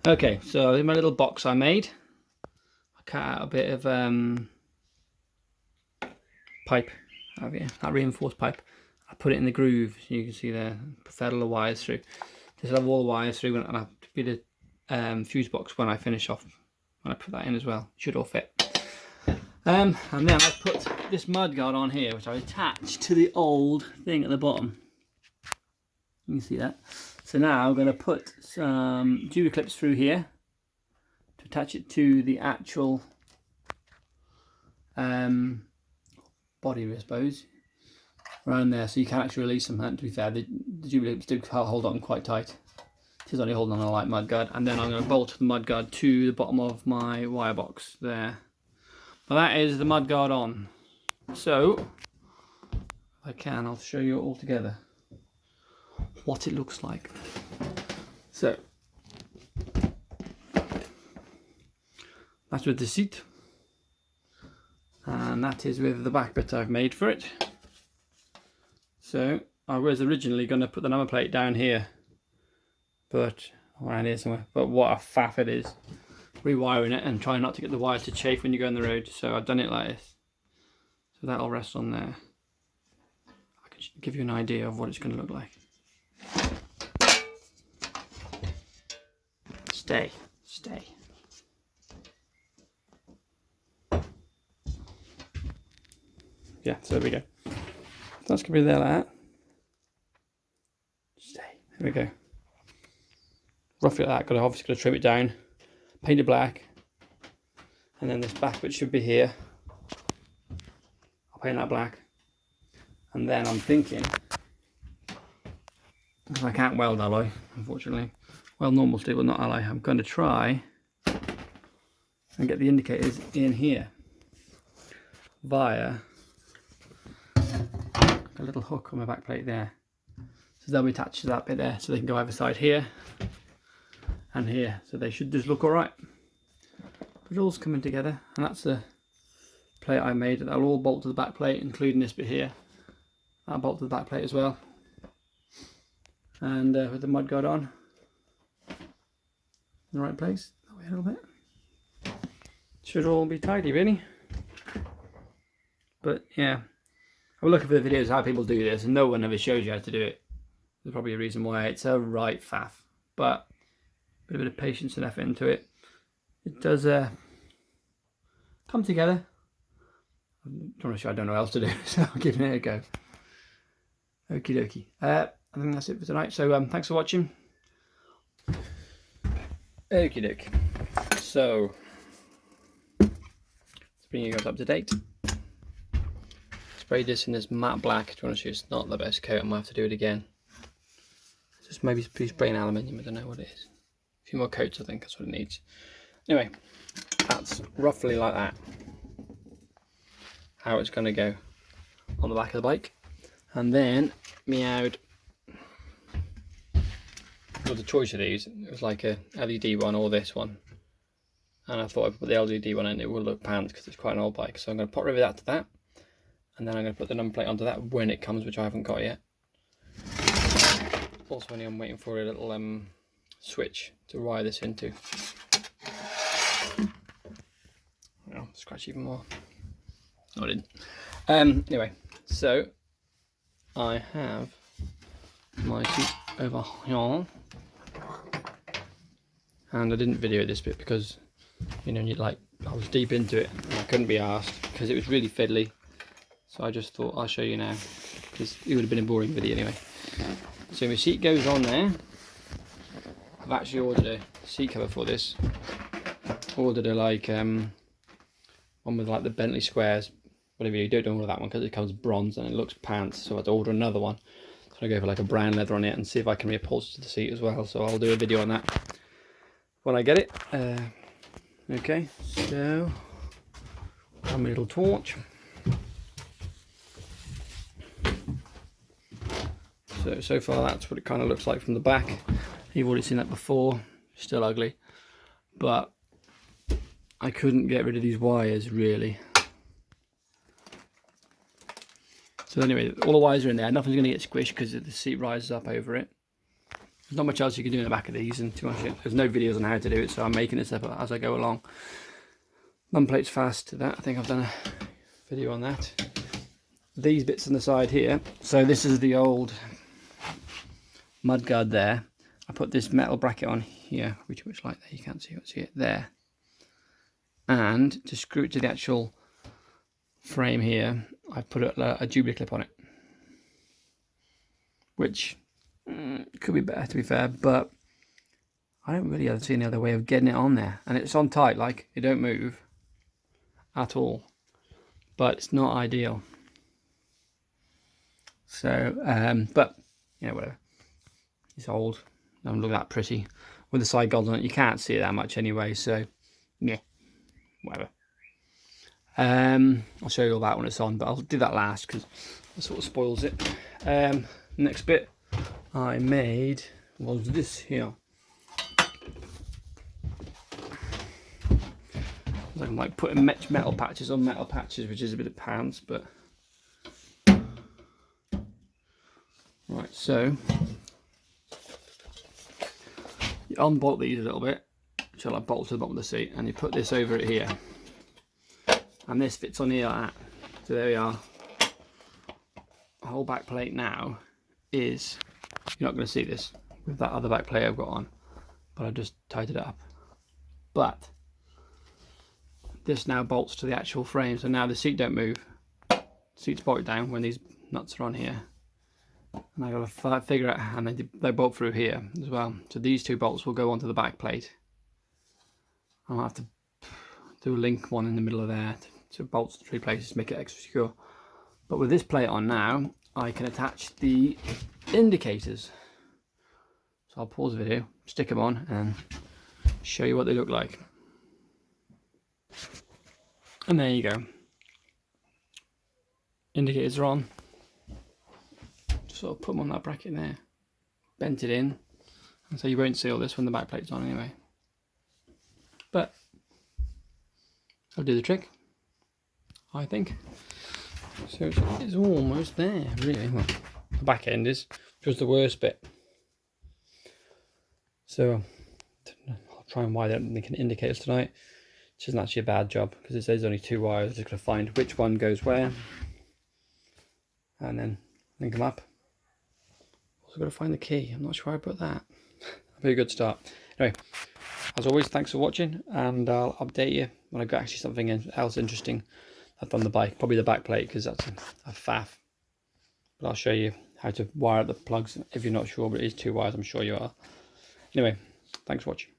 Okay, so in my little box I made, I cut out a bit of pipe out here, that reinforced pipe. I put it in the groove, so you can see there, fed all the wires through. This will have all the wires through, and I'll be the fuse box when I finish off. When I put that in as well, should all fit. And then I put this mud guard on here, which I attached to the old thing at the bottom. You can see that. So now I'm going to put some jewelry clips through here to attach it to the actual body, I suppose, around there, so you can actually release them. And to be fair, the jewelry clips do hold on quite tight. It is only holding on a light mud guard, and then I'm going to bolt the mud guard to the bottom of my wire box there. Well, that is the mud guard on. So, if I can, I'll show you it all together, what it looks like. So, that's with the seat, and that is with the back bit I've made for it. So, I was originally going to put the number plate down here, but around here somewhere, but what a faff it is rewiring it and trying not to get the wires to chafe when you go on the road. So I've done it like this, so that'll rest on there. I can give you an idea of what it's going to look like. Stay. Yeah, so there we go. That's going to be there like that. Stay. There we go. Roughly like that. Obviously got to trim it down, paint it black, and then this back bit should be here. I'll paint that black, and then I'm thinking, because I can't weld alloy, unfortunately, weld normal steel but not alloy, I'm going to try and get the indicators in here via a little hook on my back plate there, so they'll be attached to that bit there, so they can go either side here and here, so they should just look all right. But it all's coming together, and that's the plate I made. That'll all bolt to the back plate, including this bit here. That'll bolt to the back plate as well. And with the mud guard on in the right place, that way a little bit. Should all be tidy, really. But yeah, I was looking for the videos how people do this, and no one ever shows you how to do it. There's probably a reason why. It's a right faff, but a bit of patience and effort into it. It does come together. I'm sure I don't know what else to do, so I'm giving it a go. Okie dokie. I think that's it for tonight. So thanks for watching. Okie dokie. So let's bring you guys up to date. Sprayed this in this matte black. To be honest with you, it's not the best coat. I might have to do it again. Just maybe spraying aluminium. I don't know what it is. A few more coats, I think that's what it needs. Anyway, that's roughly like that, how it's going to go on the back of the bike. And then meowed, well, the choice of these, it was like a LED one or this one, and I thought if I put the LED one in it will look pants because it's quite an old bike, so I'm going to pop over that to that, and then I'm going to put the number plate onto that when it comes, which I haven't got yet. Also I'm waiting for a little switch to wire this into. Oh, scratch even more. No, I didn't. Anyway, so I have my seat over here, and I didn't video this bit because, you know, I was deep into it and I couldn't be asked because it was really fiddly. So I just thought I'll show you now because it would have been a boring video anyway. So my seat goes on there. I've actually ordered a seat cover for this. Ordered a one with like the Bentley squares, whatever you don't order that one because it comes bronze and it looks pants, so I had to order another one. So I go for like a brown leather on it and see if I can reupholster the seat as well, so I'll do a video on that when I get it. Okay, so have my little torch. So far that's what it kind of looks like from the back. You've already seen that before, still ugly, but I couldn't get rid of these wires really. So anyway, all the wires are in there, nothing's going to get squished because the seat rises up over it. There's not much else you can do in the back of these, and too much. There's no videos on how to do it, so I'm making this up as I go along. None plates fast to that. I think I've done a video on that. These bits on the side here. So this is the old mudguard there. I put this metal bracket on here, which like there, you can't see it there. And to screw it to the actual frame here, I put a duplicate clip on it, which could be better, to be fair, but I don't really see any other way of getting it on there. And it's on tight, like it don't move at all, but it's not ideal. So but whatever, it's old, doesn't look that pretty with the side gold on it. You can't see it that much anyway, so yeah, whatever. I'll show you all that when it's on, but I'll do that last because that sort of spoils it. Next bit I made was this here. I'm like putting metal patches on metal patches, which is a bit of pants, but right. So you unbolt these a little bit, which are like bolts to the bottom of the seat, and you put this over it here, and this fits on here like that. So there we are. The whole back plate now is, you're not going to see this with that other back plate I've got on, but I've just tied it up. But this now bolts to the actual frame, so now the seat don't move. The seat's bolted down when these nuts are on here, and I got to figure out, and they bolt through here as well. So these two bolts will go onto the back plate. I'll have to do a link one in the middle of there to bolts to 3 places to make it extra secure. But with this plate on now, I can attach the indicators. So I'll pause the video, stick them on, and show you what they look like. And there you go. Indicators are on. Just sort of put them on that bracket there. Bent it in. And so you won't see all this when the back plate's on anyway. But I'll do the trick, I think. So it's almost there, really. Well, the back end is, which was the worst bit. So I'll try and wire them making indicators tonight. Which isn't actually a bad job because it says only 2 wires. Just gotta find which one goes where, and then link them up. Also gotta find the key. I'm not sure I put that. That'd be a good start. Anyway, as always, thanks for watching, and I'll update you when I've got actually something else interesting I've done the bike. Probably the back plate, because that's a faff. But I'll show you how to wire up the plugs if you're not sure. But it is 2 wires. I'm sure you are. Anyway, thanks for watching.